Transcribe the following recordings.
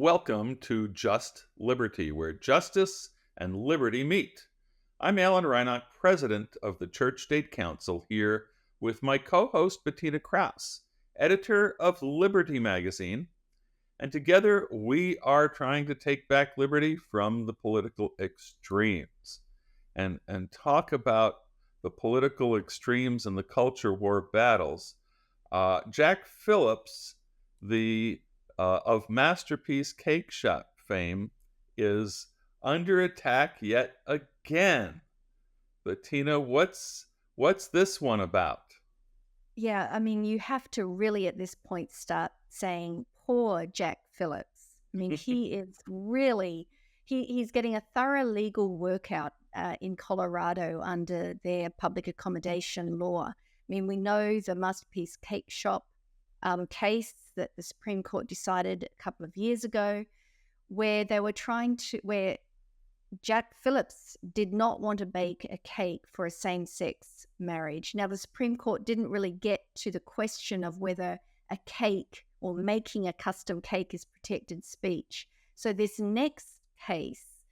Welcome to Just Liberty, where justice and liberty meet. I'm Alan Reinach, president of the Church State Council, here with my co-host Bettina Krause, editor of Liberty Magazine, and together we are trying to take back liberty from the political extremes and talk about the political extremes and the culture war battles. Jack Phillips, the of Masterpiece Cake Shop fame, is under attack yet again. Bettina, what's this one about? Yeah, I mean, you have to really at this point start saying, poor Jack Phillips. I mean, he is really, he's getting a thorough legal workout in Colorado under their public accommodation law. I mean, we know the Masterpiece Cake Shop case that the Supreme Court decided a couple of years ago, where Jack Phillips did not want to bake a cake for a same-sex marriage. Now, the Supreme Court didn't really get to the question of whether a cake or making a custom cake is protected speech. So this next case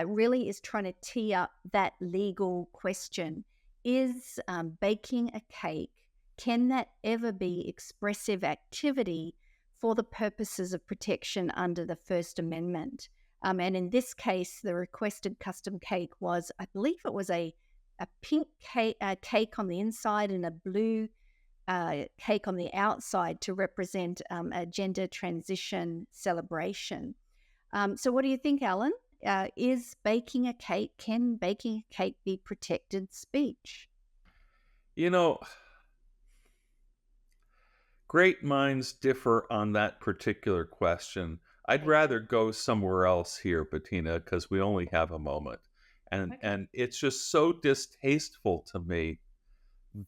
really is trying to tee up that legal question. Is baking a cake, can that ever be expressive activity for the purposes of protection under the First Amendment? And in this case, the requested custom cake was, I believe it was a pink cake on the inside and a blue cake on the outside to represent a gender transition celebration. So what do you think, Alan? Can baking a cake be protected speech? You know, great minds differ on that particular question. I'd rather go somewhere else here, Bettina, because we only have a moment. And it's just so distasteful to me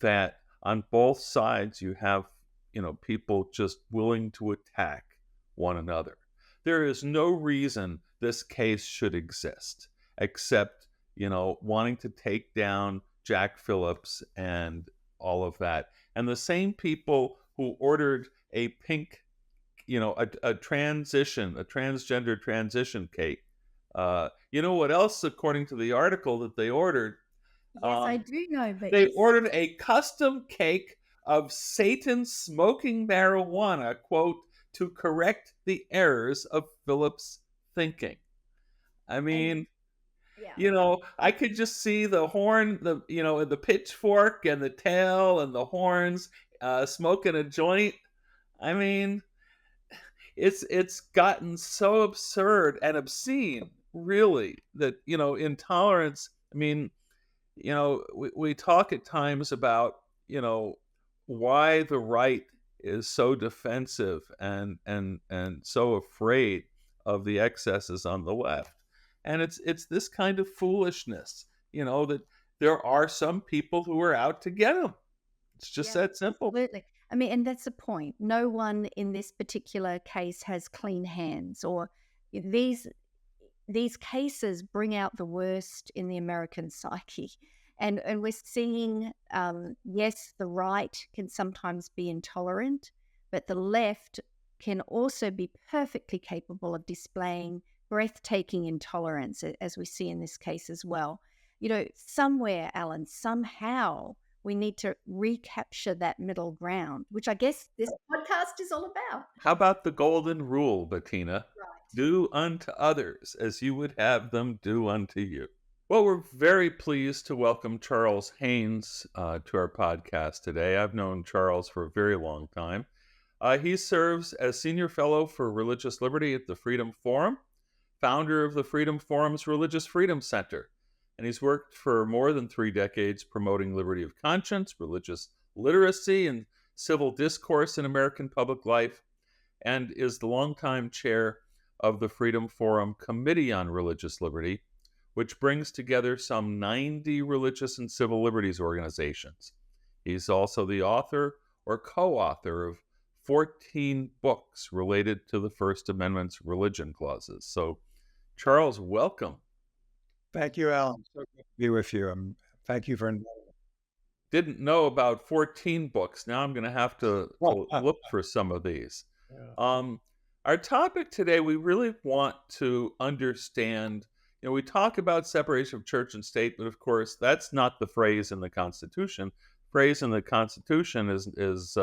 that on both sides you have, people just willing to attack one another. There is no reason this case should exist except, wanting to take down Jack Phillips and all of that. And the same people who ordered a pink, a transgender transition cake. You know what else, according to the article that they ordered? Yes, I do know. But they ordered a custom cake of Satan smoking marijuana, quote, to correct the errors of Phillips' thinking. I mean, I could just see the horn, the pitchfork and the tail and the horns smoking a joint. I mean, it's gotten so absurd and obscene, really, that, intolerance. I mean, we talk at times about, why the right is so defensive and so afraid of the excesses on the left. And it's this kind of foolishness, that there are some people who are out to get them. It's just that simple. Absolutely. I mean, and that's the point. No one in this particular case has clean hands, or these cases bring out the worst in the American psyche. And we're seeing, yes, the right can sometimes be intolerant, but the left can also be perfectly capable of displaying breathtaking intolerance, as we see in this case as well. Somewhere, Alan, somehow, we need to recapture that middle ground, which I guess this podcast is all about. How about the golden rule, Bettina? Right. Do unto others as you would have them do unto you. Well, we're very pleased to welcome Charles Haynes to our podcast today. I've known Charles for a very long time. He serves as Senior Fellow for Religious Liberty at the Freedom Forum, founder of the Freedom Forum's Religious Freedom Center. And he's worked for more than 3 decades promoting liberty of conscience, religious literacy, and civil discourse in American public life, and is the longtime chair of the Freedom Forum Committee on Religious Liberty, which brings together some 90 religious and civil liberties organizations. He's also the author or co-author of 14 books related to the First Amendment's religion clauses. So, Charles, welcome. Thank you, Alan. So good to be with you. Thank you for inviting me. Didn't know about 14 books. Now I'm going to have to look for some of these. Yeah. Our topic today, we really want to understand. We talk about separation of church and state, but of course, that's not the phrase in the Constitution. Phrase in the Constitution is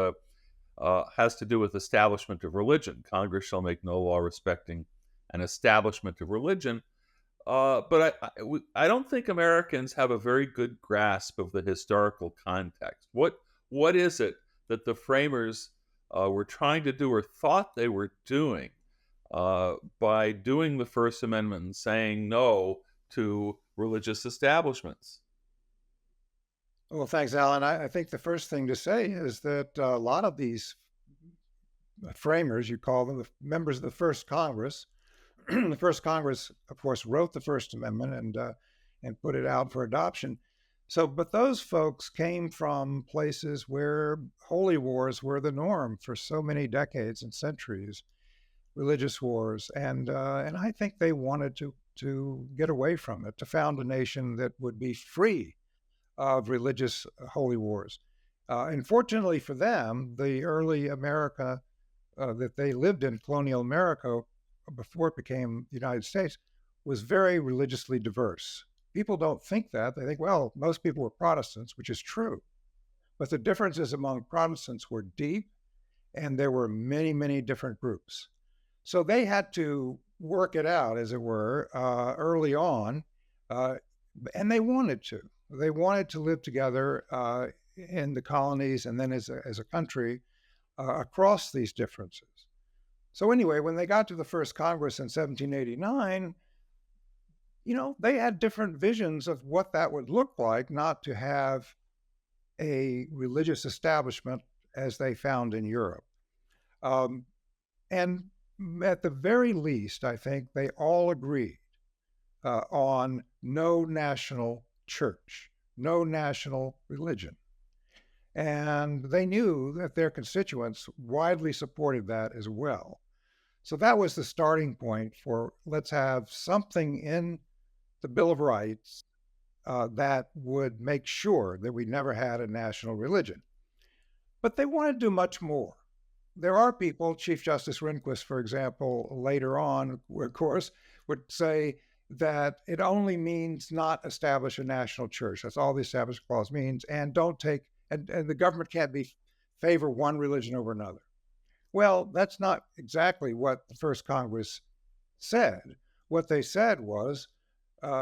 has to do with establishment of religion. Congress shall make no law respecting an establishment of religion. But I don't think Americans have a very good grasp of the historical context. What is it that the framers were trying to do or thought they were doing by doing the First Amendment and saying no to religious establishments? Well, thanks, Alan. I think the first thing to say is that a lot of these framers, you call them, the members of the first Congress, the first Congress, of course, wrote the First Amendment and put it out for adoption. So, but those folks came from places where holy wars were the norm for so many decades and centuries, religious wars, and I think they wanted to get away from it, to found a nation that would be free of religious holy wars. Unfortunately for them, the early America that they lived in, colonial America, before it became the United States, was very religiously diverse. People don't think that. They think, well, most people were Protestants, which is true. But the differences among Protestants were deep, and there were many, many different groups. So they had to work it out, as it were, early on, and they wanted to. They wanted to live together in the colonies and then as a country across these differences. So anyway, when they got to the first Congress in 1789, they had different visions of what that would look like, not to have a religious establishment as they found in Europe. And at the very least, I think they all agreed on no national church, no national religion. And they knew that their constituents widely supported that as well. So that was the starting point for let's have something in the Bill of Rights that would make sure that we never had a national religion. But they want to do much more. There are people, Chief Justice Rehnquist, for example, later on, of course, would say that it only means not establish a national church. That's all the Establishment Clause means, and and the government can't favor one religion over another. Well, that's not exactly what the first Congress said. What they said was,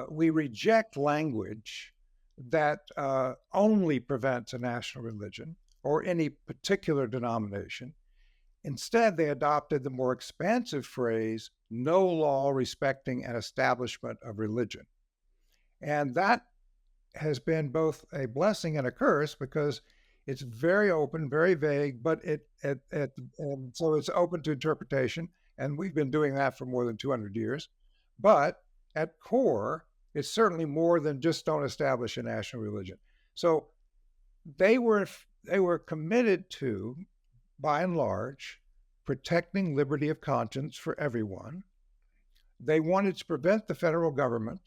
we reject language that only prevents a national religion or any particular denomination. Instead, they adopted the more expansive phrase, no law respecting an establishment of religion. And that has been both a blessing and a curse because it's very open, very vague, but so it's open to interpretation. And we've been doing that for more than 200 years. But at core, it's certainly more than just don't establish a national religion. So they were committed to, by and large, protecting liberty of conscience for everyone. They wanted to prevent the federal government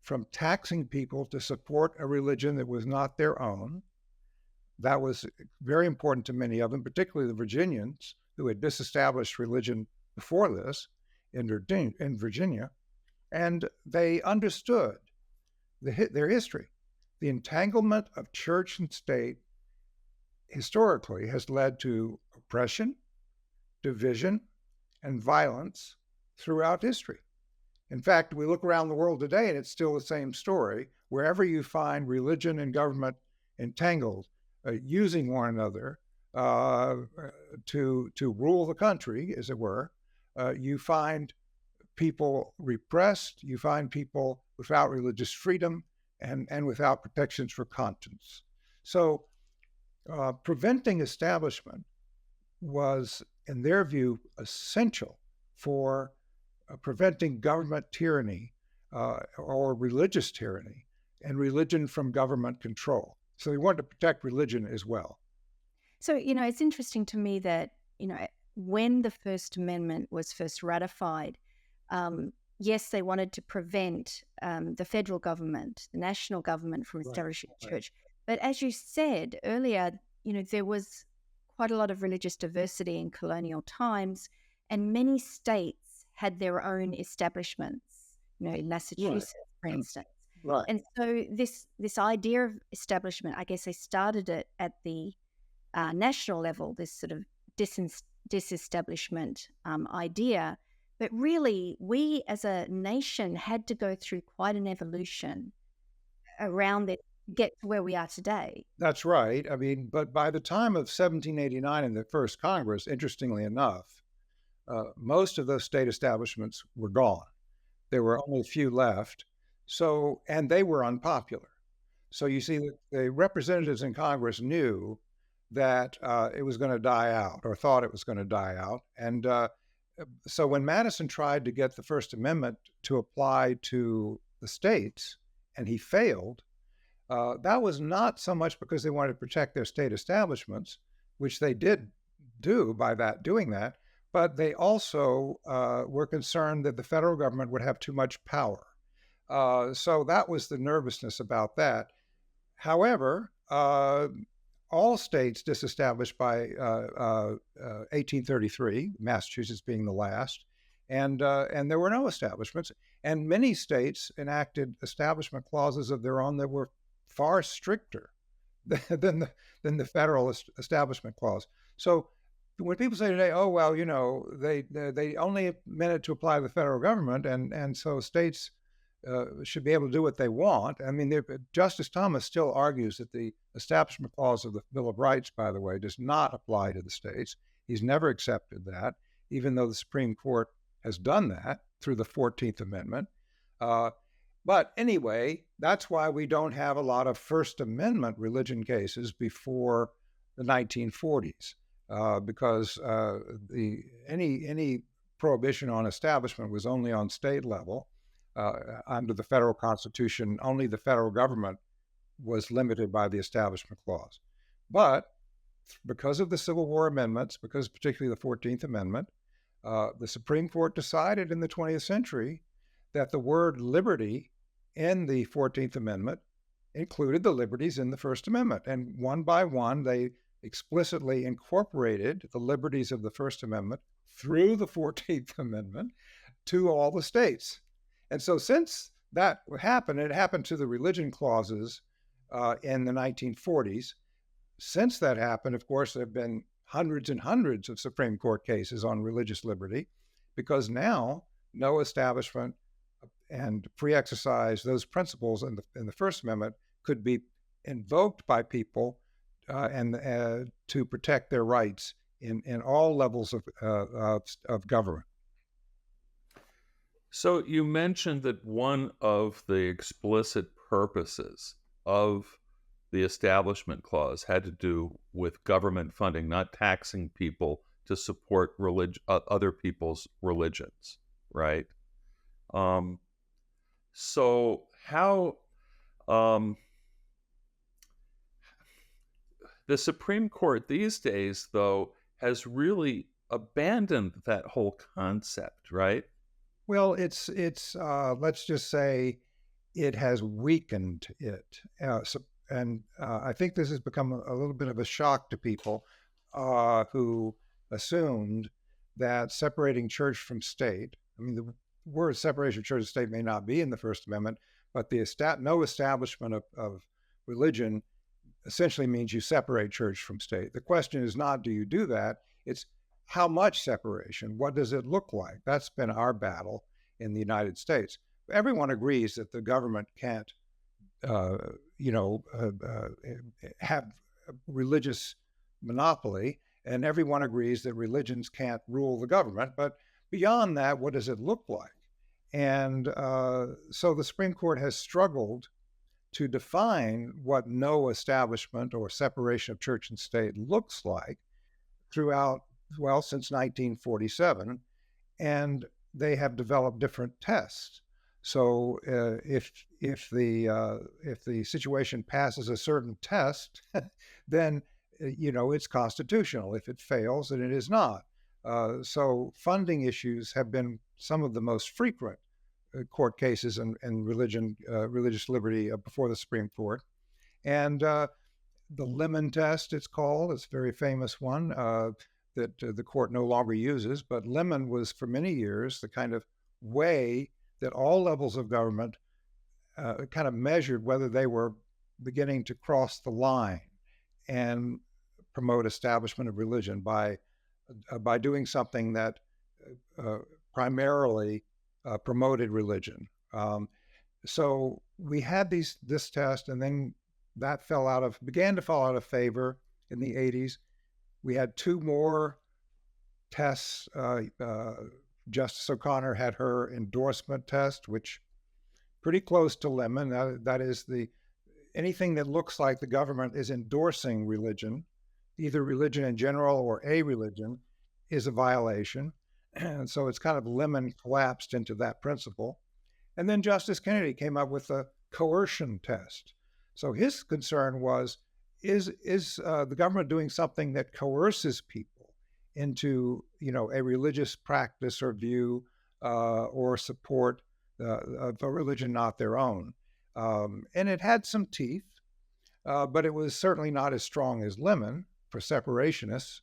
from taxing people to support a religion that was not their own. That was very important to many of them, particularly the Virginians, who had disestablished religion before this in Virginia. And they understood their history. The entanglement of church and state historically has led to oppression, division, and violence throughout history. In fact, we look around the world today and it's still the same story. Wherever you find religion and government entangled, using one another to rule the country, as it were, you find people repressed, you find people without religious freedom and without protections for conscience. So preventing establishment was, in their view, essential for preventing government tyranny or religious tyranny and religion from government control. So they wanted to protect religion as well. So, it's interesting to me that, when the First Amendment was first ratified, yes, they wanted to prevent the federal government, the national government from establishing a church. But as you said earlier, there was quite a lot of religious diversity in colonial times. and many states had their own establishments, Massachusetts, for instance. Right. And so this idea of establishment, I guess they started it at the national level, this sort of disestablishment idea. But really, we as a nation had to go through quite an evolution around it to get to where we are today. That's right. I mean, but by the time of 1789 in the first Congress, interestingly enough, most of those state establishments were gone. There were only a few left. So, and they were unpopular. So you see, the representatives in Congress knew that it was going to die out, or thought it was going to die out. And so when Madison tried to get the First Amendment to apply to the states, and he failed, that was not so much because they wanted to protect their state establishments, which they did do by doing that, but they also were concerned that the federal government would have too much power. So that was the nervousness about that. However, all states disestablished by 1833, Massachusetts being the last, and there were no establishments. And many states enacted establishment clauses of their own that were far stricter than the federal establishment clause. So when people say today, oh well, they only meant it to apply to the federal government, and so states should be able to do what they want. I mean, Justice Thomas still argues that the Establishment Clause of the Bill of Rights, by the way, does not apply to the states. He's never accepted that, even though the Supreme Court has done that through the 14th Amendment. But anyway, that's why we don't have a lot of First Amendment religion cases before the 1940s, because any prohibition on establishment was only on state level. Under the federal Constitution, only the federal government was limited by the Establishment Clause. But because of the Civil War amendments, because particularly the 14th Amendment, the Supreme Court decided in the 20th century that the word liberty in the 14th Amendment included the liberties in the First Amendment. And one by one, they explicitly incorporated the liberties of the First Amendment through the 14th Amendment to all the states. And so since that happened, it happened to the religion clauses in the 1940s. Since that happened, of course, there have been hundreds and hundreds of Supreme Court cases on religious liberty, because now no establishment and pre-exercise, those principles in the First Amendment could be invoked by people and to protect their rights in all levels of government. So you mentioned that one of the explicit purposes of the Establishment Clause had to do with government funding, not taxing people to support other people's religions, right? So how the Supreme Court these days, though, has really abandoned that whole concept, right? Well, it's let's just say it has weakened it. I think this has become a little bit of a shock to people who assumed that separating church from state, I mean, the word separation of church and state may not be in the First Amendment, but no establishment of religion essentially means you separate church from state. The question is not, do you do that? It's how much separation? What does it look like? That's been our battle in the United States. Everyone agrees that the government can't, have a religious monopoly, and everyone agrees that religions can't rule the government. But beyond that, what does it look like? And so the Supreme Court has struggled to define what no establishment or separation of church and state looks like since 1947, and they have developed different tests. So if the situation passes a certain test, then it's constitutional. If it fails, then it is not. So funding issues have been some of the most frequent court cases in religious liberty before the Supreme Court, and the Lemon test, it's called. It's a very famous one. that the court no longer uses, but Lemon was for many years the kind of way that all levels of government kind of measured whether they were beginning to cross the line and promote establishment of religion by doing something that primarily promoted religion. So we had this test, and then that began to fall out of favor in the 80s. We had two more tests. Justice O'Connor had her endorsement test, which pretty close to Lemon. That is anything that looks like the government is endorsing religion, either religion in general or a religion, is a violation. And so it's kind of Lemon collapsed into that principle. And then Justice Kennedy came up with a coercion test. So his concern was, is the government doing something that coerces people into, a religious practice or view or support of a religion not their own? And it had some teeth, but it was certainly not as strong as Lemon for separationists.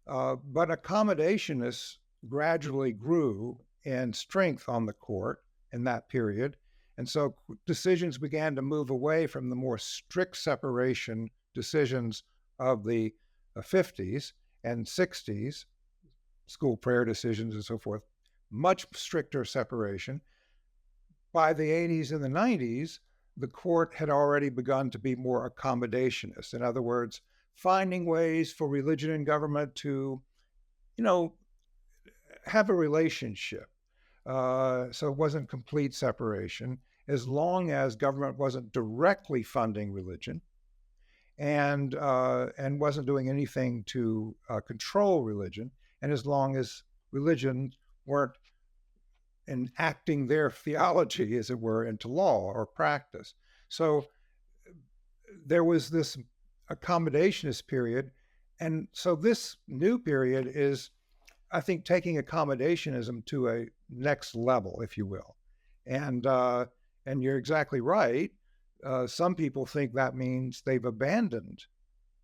But accommodationists gradually grew in strength on the court in that period. And so decisions began to move away from the more strict separation decisions of the 50s and 60s, school prayer decisions and so forth, much stricter separation. By the 80s and the 90s, the court had already begun to be more accommodationist. In other words, finding ways for religion and government to, have a relationship. So it wasn't complete separation, as long as government wasn't directly funding religion and wasn't doing anything to control religion, and as long as religion weren't enacting their theology, as it were, into law or practice. So there was this accommodationist period. And so this new period is, I think, taking accommodationism to a next level, if you will. And you're exactly right. Some people think that means they've abandoned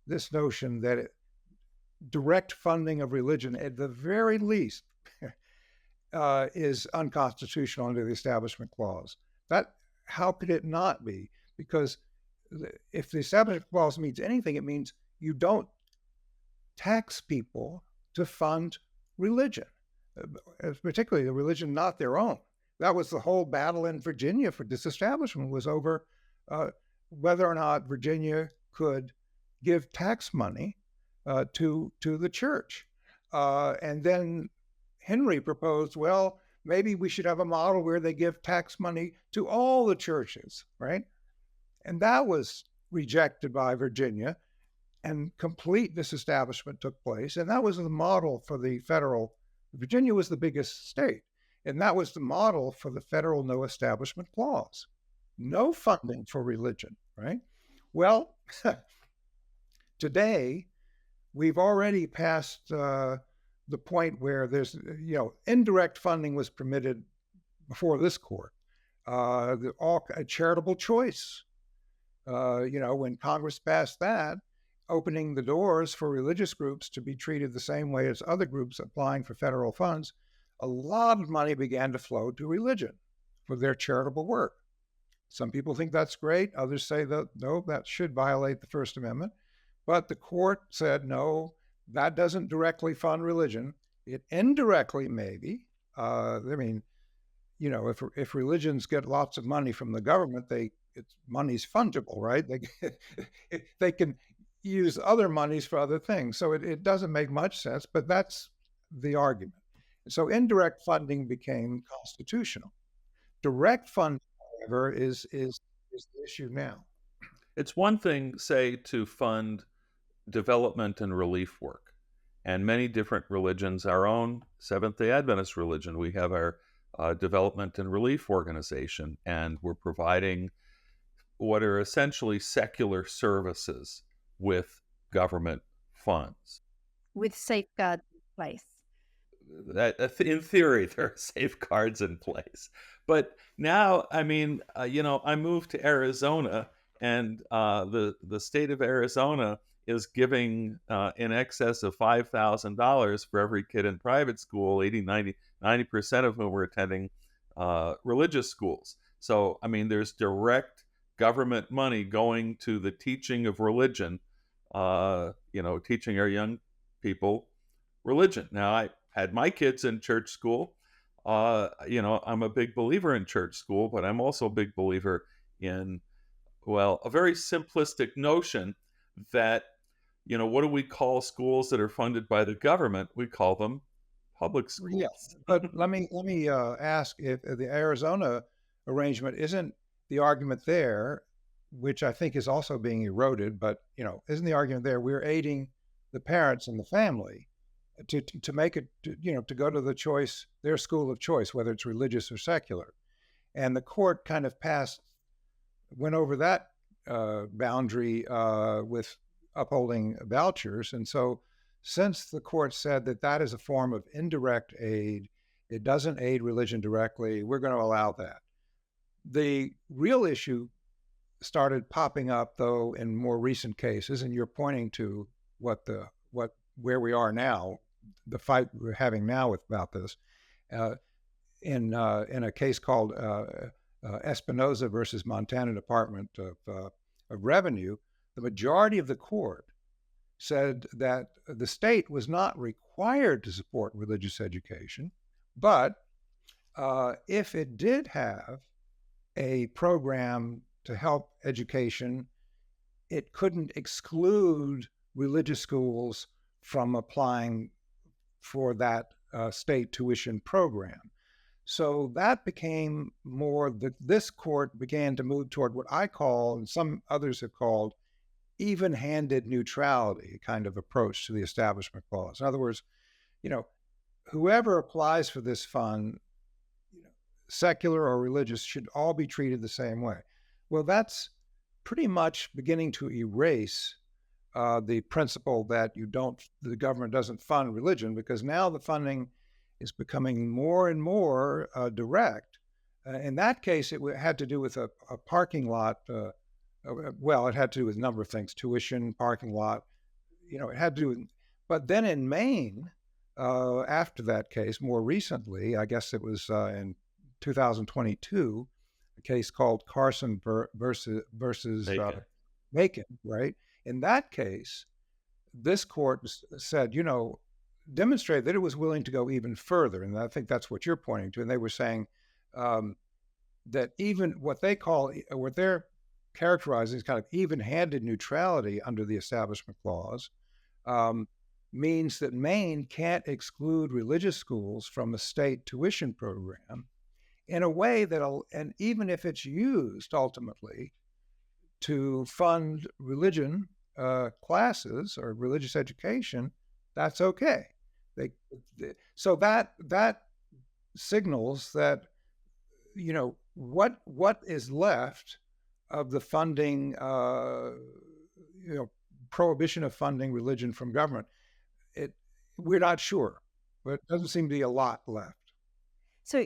this notion that direct funding of religion, at the very least, is unconstitutional under the Establishment Clause. How could it not be? Because if the Establishment Clause means anything, it means you don't tax people to fund religion, particularly a religion not their own. That was the whole battle in Virginia for disestablishment, was over whether or not Virginia could give tax money to the church. And then Henry proposed, well, maybe we should have a model where they give tax money to all the churches, right? And that was rejected by Virginia, and complete disestablishment took place. And that was the model for the federal. Virginia was the biggest state, and that was the model for the federal No Establishment Clause. No funding for religion, right? Well, today, we've already passed the point where there's, indirect funding was permitted before this court. A charitable choice, when Congress passed that, opening the doors for religious groups to be treated the same way as other groups applying for federal funds, a lot of money began to flow to religion for their charitable work. Some people think that's great. Others say that, no, that should violate the First Amendment. But the court said, no, that doesn't directly fund religion. It indirectly maybe. If religions get lots of money from the government, money's fungible, right? They can use other monies for other things. So it doesn't make much sense, but that's the argument. So indirect funding became constitutional. Direct funding, however, is the issue now. It's one thing, say, to fund development and relief work. And many different religions, our own Seventh-day Adventist religion, we have our development and relief organization, and we're providing what are essentially secular services with government funds. With safeguards in place. In theory, there are safeguards in place. But now, I moved to Arizona, and the state of Arizona is giving in excess of $5,000 for every kid in private school, 80, 90% of whom are attending religious schools. So, I mean, there's direct government money going to the teaching of religion, teaching our young people religion. Now, I had my kids in church school. I'm a big believer in church school, but I'm also a big believer in, well, a very simplistic notion that, what do we call schools that are funded by the government? We call them public schools. Yes, but let me ask if the Arizona arrangement isn't the argument there, which I think is also being eroded, but isn't the argument there we're aiding the parents and the family to make it to go to their school of choice, whether it's religious or secular, and the court kind of went over that boundary with upholding vouchers, and so since the court said that that is a form of indirect aid, it doesn't aid religion directly, we're going to allow that. The real issue started popping up, though, in more recent cases, and you're pointing to where we are now, the fight we're having now about this, in a case called Espinoza versus Montana Department of Revenue. The majority of the court said that the state was not required to support religious education, but if it did have a program to help education, it couldn't exclude religious schools from applying for that state tuition program. So that became this court began to move toward what I call, and some others have called, even-handed neutrality kind of approach to the Establishment Clause. In other words, whoever applies for this fund, secular or religious, should all be treated the same way. Well, that's pretty much beginning to erase the principle that the government doesn't fund religion, because now the funding is becoming more and more direct. In that case, it had to do with a parking lot. It had to do with a number of things: tuition, parking lot. It had to do with. But then in Maine, after that case, more recently, I guess it was in 2022, a case called Carson versus Macon, right? In that case, this court said, demonstrated that it was willing to go even further, and I think that's what you're pointing to. And they were saying that even what they're characterizing as kind of even-handed neutrality under the Establishment Clause means that Maine can't exclude religious schools from a state tuition program in a way and even if it's used ultimately to fund religion classes or religious education, that's okay. So that signals that what is left of the funding, prohibition of funding religion from government. We're not sure, but it doesn't seem to be a lot left. So,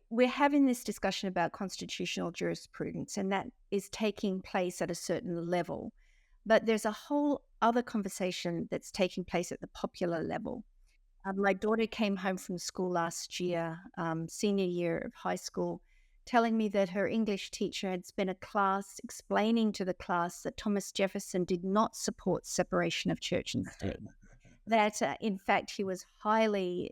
we're having this discussion about constitutional jurisprudence, and that is taking place at a certain level. But there's a whole other conversation that's taking place at the popular level. My daughter came home from school last year, senior year of high school, telling me that her English teacher had spent a class explaining to the class that Thomas Jefferson did not support separation of church and state. That, in fact, he was highly,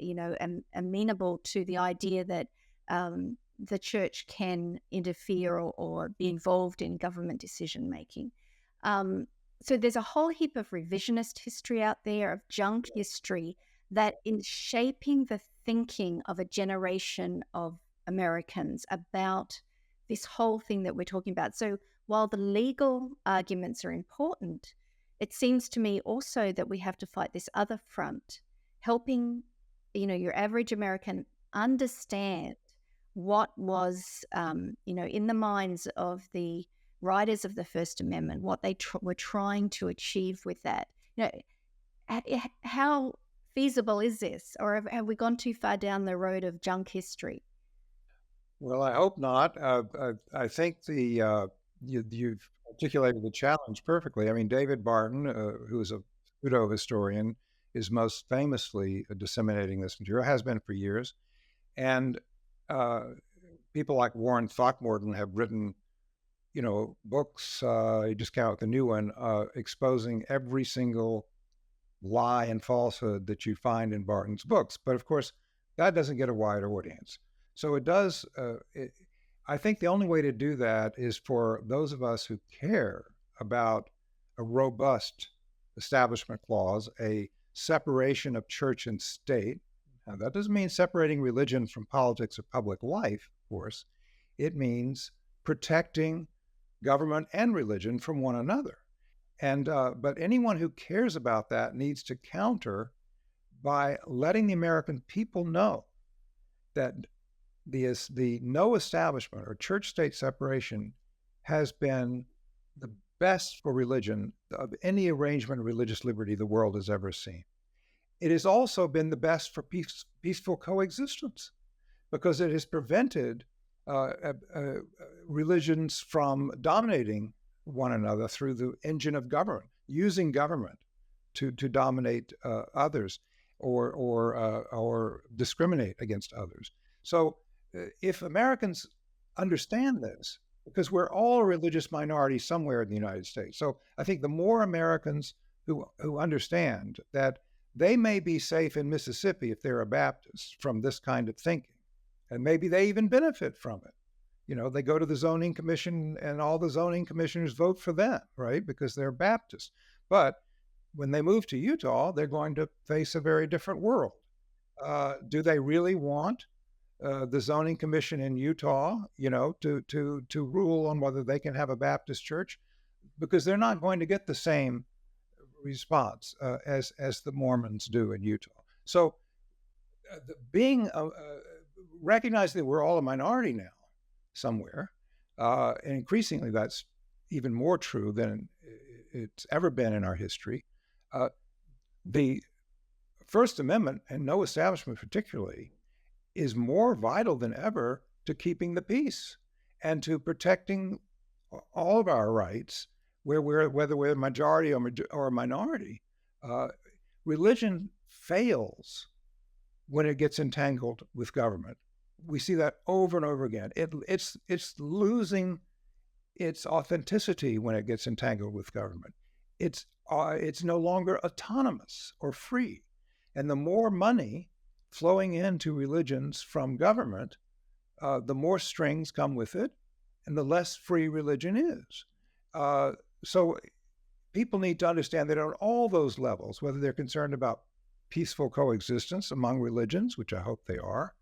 amenable to the idea that the church can interfere or be involved in government decision-making. So there's a whole heap of revisionist history out there, of junk history, that is shaping the thinking of a generation of Americans about this whole thing that we're talking about. So while the legal arguments are important, it seems to me also that we have to fight this other front, helping, your average American understand what was, in the minds of the writers of the First Amendment, what they were trying to achieve with that. How feasible is this, or have we gone too far down the road of junk history? Well, I hope not. I think you've articulated the challenge perfectly. I mean, David Barton, who is a pseudo historian, is most famously disseminating this material, has been for years. And people like Warren Throckmorton have written, books. You just came out with a new one, exposing every single lie and falsehood that you find in Barton's books. But of course, that doesn't get a wider audience. So it does. I think the only way to do that is for those of us who care about a robust establishment clause, a separation of church and state. Now, that doesn't mean separating religion from politics or public life, of course. It means protecting government and religion from one another. And but anyone who cares about that needs to counter by letting the American people know that the no establishment or church-state separation has been the best for religion of any arrangement of religious liberty the world has ever seen. It has also been the best for peaceful coexistence because it has prevented religions from dominating one another through the engine of government, using government to dominate others or discriminate against others. So if Americans understand this, because we're all a religious minority somewhere in the United States. So I think the more Americans who understand that they may be safe in Mississippi if they're a Baptist from this kind of thinking, and maybe they even benefit from it. They go to the zoning commission and all the zoning commissioners vote for them, right? Because they're Baptist. But when they move to Utah, they're going to face a very different world. Do they really want the zoning commission in Utah, to rule on whether they can have a Baptist church? Because they're not going to get the same response as the Mormons do in Utah. So recognizing that we're all a minority now somewhere, and increasingly that's even more true than it's ever been in our history. The First Amendment, and no establishment particularly, is more vital than ever to keeping the peace and to protecting all of our rights, whether we're a majority or a minority. Religion fails when it gets entangled with government. We see that over and over again. It's losing its authenticity when it gets entangled with government. It's no longer autonomous or free. And the more money flowing into religions from government, the more strings come with it, and the less free religion is. So people need to understand that on all those levels, whether they're concerned about peaceful coexistence among religions, which I hope they are,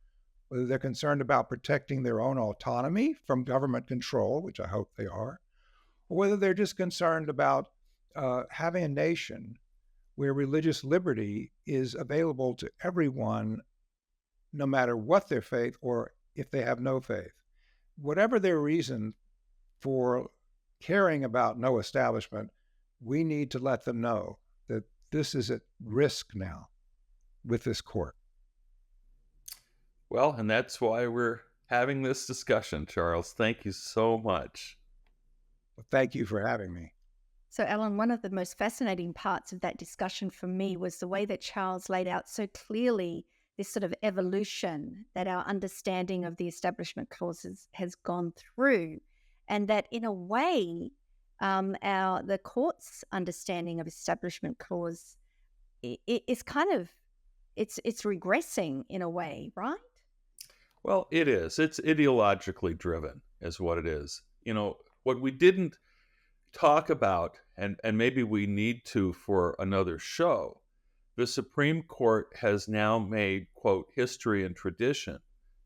whether they're concerned about protecting their own autonomy from government control, which I hope they are, or whether they're just concerned about having a nation where religious liberty is available to everyone, no matter what their faith or if they have no faith. Whatever their reason for caring about no establishment, we need to let them know that this is at risk now with this court. Well, and that's why we're having this discussion, Charles. Thank you so much. Well, thank you for having me. So, Alan, one of the most fascinating parts of that discussion for me was the way that Charles laid out so clearly this sort of evolution that our understanding of the Establishment Clause has gone through, and that in a way, the court's understanding of Establishment Clause is kind of it's regressing in a way, right? Well, it is. It's ideologically driven, is what it is. What we didn't talk about, and maybe we need to for another show, the Supreme Court has now made, quote, history and tradition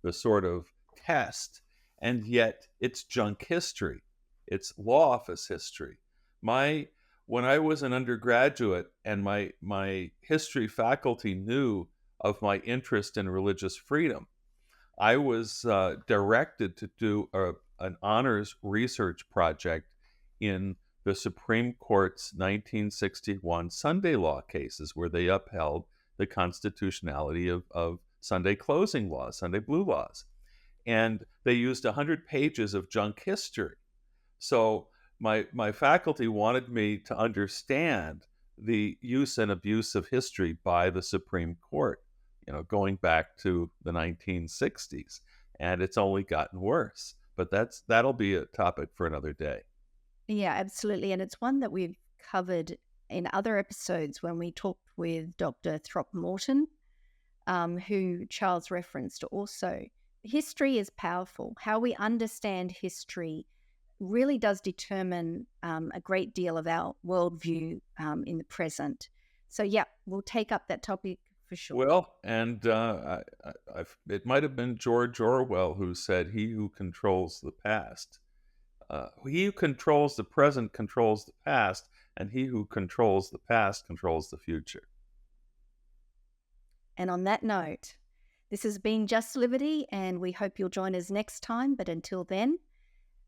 the sort of test, and yet it's junk history. It's law office history. When I was an undergraduate and my history faculty knew of my interest in religious freedom, I was directed to do an honors research project in the Supreme Court's 1961 Sunday law cases, where they upheld the constitutionality of Sunday closing laws, Sunday blue laws. And they used 100 pages of junk history. So my faculty wanted me to understand the use and abuse of history by the Supreme Court, going back to the 1960s, and it's only gotten worse. But that'll be a topic for another day. Yeah, absolutely. And it's one that we've covered in other episodes when we talked with Dr. Throckmorton, who Charles referenced also. History is powerful. How we understand history really does determine a great deal of our worldview in the present. So, yeah, we'll take up that topic for sure. Well, and it might have been George Orwell who said, "He who controls the past, he who controls the present controls the past, and he who controls the past controls the future." And on that note, this has been Just Liberty, and we hope you'll join us next time. But until then,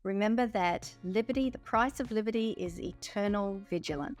remember that liberty, the price of liberty, is eternal vigilance.